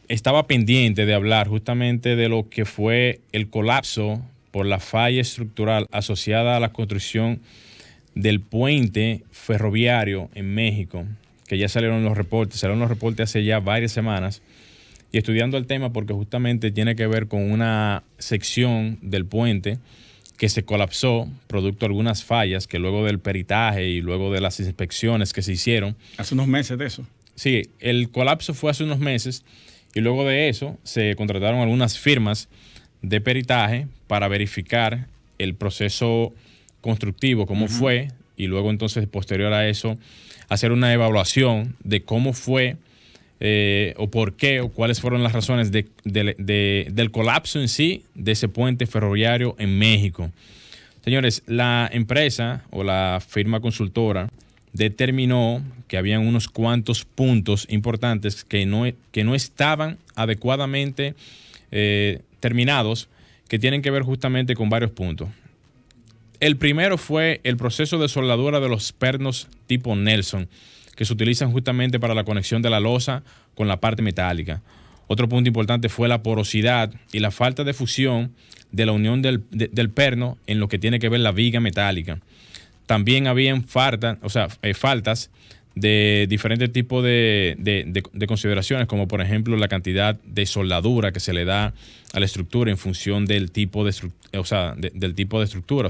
estaba pendiente de hablar justamente de lo que fue el colapso por la falla estructural asociada a la construcción del puente ferroviario en México, que ya salieron los reportes hace ya varias semanas, y estudiando el tema porque justamente tiene que ver con una sección del puente que se colapsó producto de algunas fallas que luego del peritaje y luego de las inspecciones que se hicieron. Hace unos meses de eso. Sí, el colapso fue hace unos meses y luego de eso se contrataron algunas firmas de peritaje para verificar el proceso constructivo, cómo fue, y luego entonces posterior a eso hacer una evaluación de cómo fue o por qué o cuáles fueron las razones del colapso en sí de ese puente ferroviario en México. Señores, la empresa o la firma consultora determinó que habían unos cuantos puntos importantes que no estaban adecuadamente terminados, que tienen que ver justamente con varios puntos. El primero fue el proceso de soldadura de los pernos tipo Nelson, que se utilizan justamente para la conexión de la losa con la parte metálica. Otro punto importante fue la porosidad y la falta de fusión de la unión del perno en lo que tiene que ver la viga metálica. También habían faltas de diferentes tipos de consideraciones, como por ejemplo la cantidad de soldadura que se le da a la estructura en función del tipo de estructura.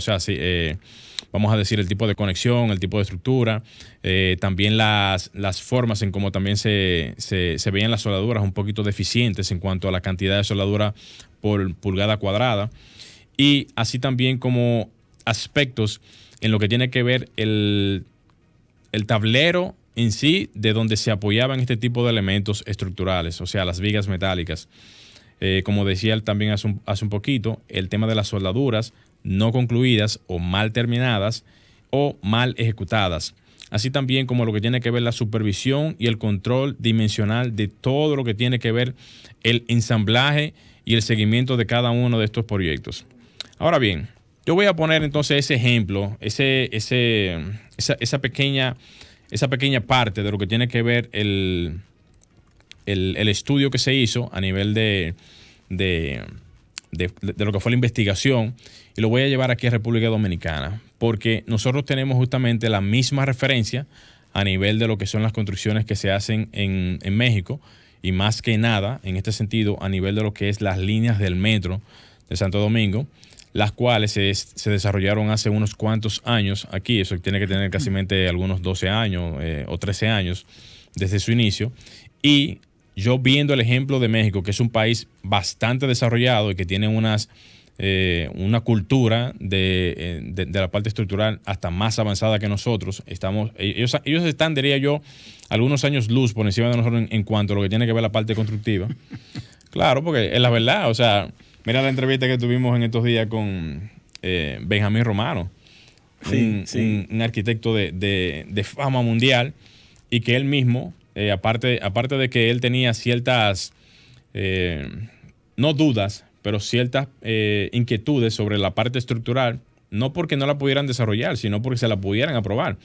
Vamos a decir el tipo de conexión, el tipo de estructura, también las formas en cómo también se veían las soldaduras un poquito deficientes en cuanto a la cantidad de soldadura por pulgada cuadrada, y así también como aspectos en lo que tiene que ver el tablero en sí de donde se apoyaban este tipo de elementos estructurales, o sea, las vigas metálicas. Como decía él también hace un poquito, el tema de las soldaduras no concluidas o mal terminadas o mal ejecutadas. Así también como lo que tiene que ver la supervisión y el control dimensional de todo lo que tiene que ver el ensamblaje y el seguimiento de cada uno de estos proyectos. Ahora bien, yo voy a poner entonces ese ejemplo, esa pequeña parte de lo que tiene que ver el estudio que se hizo a nivel de lo que fue la investigación, y lo voy a llevar aquí a República Dominicana, porque nosotros tenemos justamente la misma referencia a nivel de lo que son las construcciones que se hacen en México, y más que nada, en este sentido, a nivel de lo que es las líneas del metro de Santo Domingo, las cuales se desarrollaron hace unos cuantos años aquí. Eso tiene que tener casi algunos 12 años o 13 años desde su inicio. Y yo viendo el ejemplo de México, que es un país bastante desarrollado y que tiene una cultura de la parte estructural hasta más avanzada que nosotros, ellos están, diría yo, algunos años luz por encima de nosotros en cuanto a lo que tiene que ver la parte constructiva. Claro, porque es la verdad, o sea, mira la entrevista que tuvimos en estos días con Benjamín Romano, un arquitecto de fama mundial, y que él mismo, aparte de que él tenía ciertas, no dudas, pero ciertas inquietudes sobre la parte estructural, no porque no la pudieran desarrollar, sino porque se la pudieran aprobar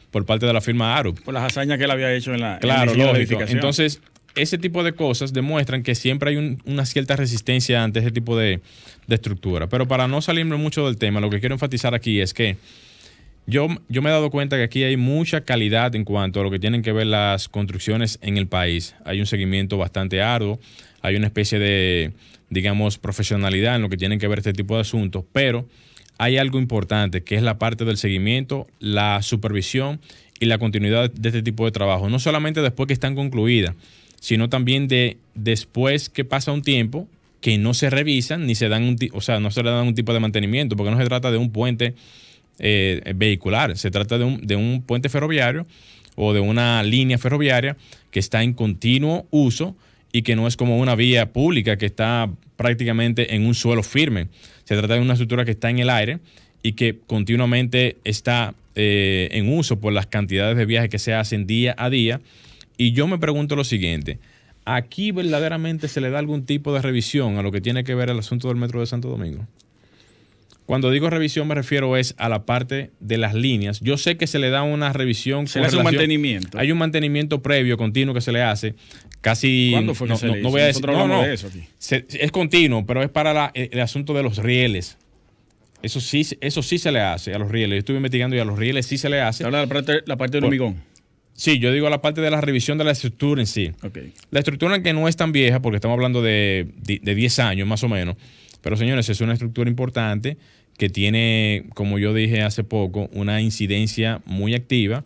por parte de la firma Arup. Por las hazañas que él había hecho en la edificación. Entonces, ese tipo de cosas demuestran que siempre hay una cierta resistencia ante ese tipo de estructura. Pero para no salirme mucho del tema, lo que quiero enfatizar aquí es que yo me he dado cuenta que aquí hay mucha calidad en cuanto a lo que tienen que ver las construcciones en el país. Hay un seguimiento bastante arduo, hay una especie de, digamos, profesionalidad en lo que tienen que ver este tipo de asuntos, pero hay algo importante que es la parte del seguimiento, la supervisión y la continuidad de este tipo de trabajo. No solamente después que están concluidas, sino también después que pasa un tiempo que no se revisan ni no se le dan un tipo de mantenimiento, porque no se trata de un puente vehicular, se trata de un puente ferroviario o de una línea ferroviaria que está en continuo uso y que no es como una vía pública que está prácticamente en un suelo firme. Se trata de una estructura que está en el aire y que continuamente está en uso por las cantidades de viajes que se hacen día a día. Y yo me pregunto lo siguiente: ¿aquí verdaderamente se le da algún tipo de revisión a lo que tiene que ver el asunto del Metro de Santo Domingo? Cuando digo revisión me refiero a la parte de las líneas. Yo sé que se le da una revisión. Se le hace un mantenimiento. Hay un mantenimiento previo, continuo que se le hace, casi... ¿Cuándo fue que se le hizo? No voy a decir... Nosotros hablamos de eso aquí. Es continuo, pero es para el asunto de los rieles. Eso sí se le hace a los rieles. Yo estuve investigando y a los rieles sí se le hace. ¿Se habla de la parte del hormigón? Sí, yo digo la parte de la revisión de la estructura en sí. Okay. La estructura que no es tan vieja, porque estamos hablando de 10 años más o menos, pero señores, es una estructura importante que tiene, como yo dije hace poco, una incidencia muy activa.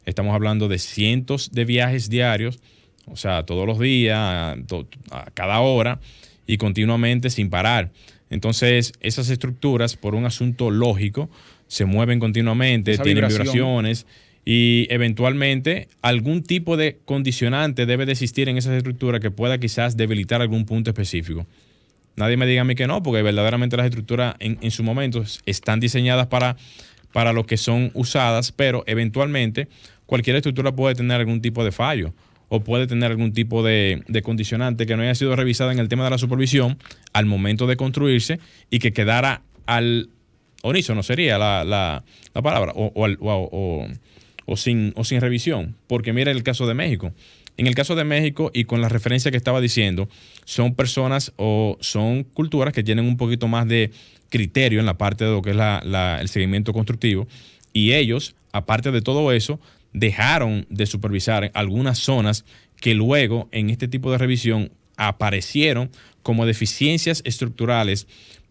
Estamos hablando de cientos de viajes diarios, o sea, todos los días, a cada hora y continuamente sin parar. Entonces, esas estructuras, por un asunto lógico, se mueven continuamente, tienen vibraciones. Y eventualmente algún tipo de condicionante debe de existir en esas estructuras que pueda quizás debilitar algún punto específico. Nadie me diga a mí que no, porque verdaderamente las estructuras en su momento están diseñadas para lo que son usadas, pero eventualmente cualquier estructura puede tener algún tipo de fallo o puede tener algún tipo de condicionante que no haya sido revisada en el tema de la supervisión al momento de construirse y que quedara al unísono, sería la palabra, o sin revisión, porque mira el caso de México. En el caso de México, y con la referencia que estaba diciendo, son personas o son culturas que tienen un poquito más de criterio en la parte de lo que es el seguimiento constructivo, y ellos, aparte de todo eso, dejaron de supervisar algunas zonas que luego en este tipo de revisión aparecieron como deficiencias estructurales,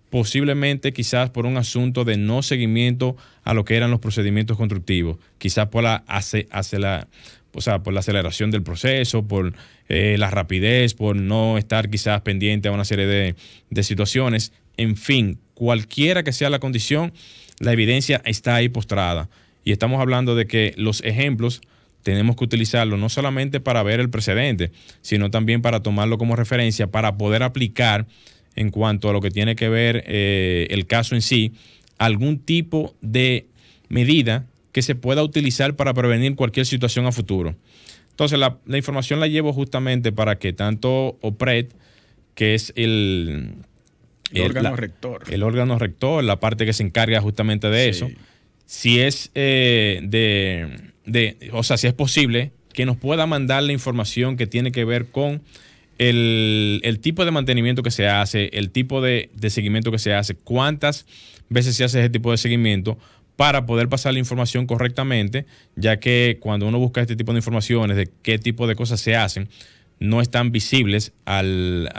posiblemente quizás por un asunto de no seguimiento a lo que eran los procedimientos constructivos, quizás por la aceleración del proceso, por la rapidez, por no estar quizás pendiente a una serie de situaciones. En fin, cualquiera que sea la condición, la evidencia está ahí postrada. Y estamos hablando de que los ejemplos tenemos que utilizarlos no solamente para ver el precedente, sino también para tomarlo como referencia, para poder aplicar en cuanto a lo que tiene que ver el caso en sí, algún tipo de medida que se pueda utilizar para prevenir cualquier situación a futuro. Entonces, la información la llevo justamente para que tanto OPRED, que es el órgano rector, la parte que se encarga justamente de eso, si es si es posible que nos pueda mandar la información que tiene que ver con el tipo de mantenimiento que se hace, el tipo de seguimiento que se hace, cuántas veces se hace ese tipo de seguimiento, para poder pasar la información correctamente, ya que cuando uno busca este tipo de informaciones de qué tipo de cosas se hacen, no están visibles al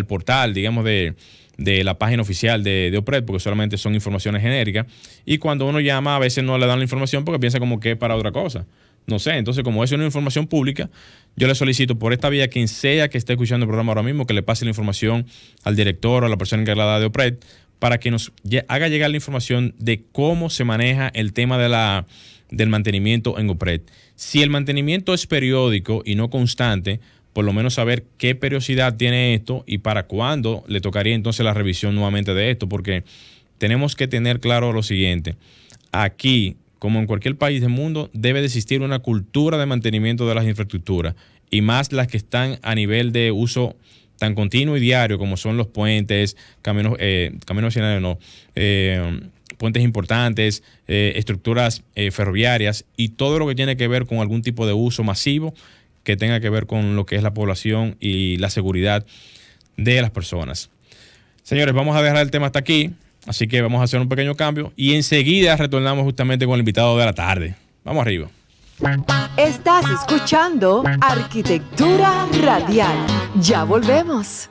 portal, digamos, de la página oficial de OPRED, porque solamente son informaciones genéricas, y cuando uno llama a veces no le dan la información porque piensa como que es para otra cosa. No sé, entonces como eso es una información pública, yo le solicito por esta vía, quien sea que esté escuchando el programa ahora mismo, que le pase la información al director o a la persona encargada de OPRED para que nos haga llegar la información de cómo se maneja el tema del mantenimiento en OPRED. Si el mantenimiento es periódico y no constante, por lo menos saber qué periodicidad tiene esto y para cuándo le tocaría entonces la revisión nuevamente de esto, porque tenemos que tener claro lo siguiente. Aquí, como en cualquier país del mundo, debe de existir una cultura de mantenimiento de las infraestructuras, y más las que están a nivel de uso tan continuo y diario como son los puentes, puentes importantes, estructuras ferroviarias y todo lo que tiene que ver con algún tipo de uso masivo que tenga que ver con lo que es la población y la seguridad de las personas. Señores, vamos a dejar el tema hasta aquí, así que vamos a hacer un pequeño cambio y enseguida retornamos justamente con el invitado de la tarde. Vamos arriba. Estás escuchando Arquitectura Radial. Ya volvemos.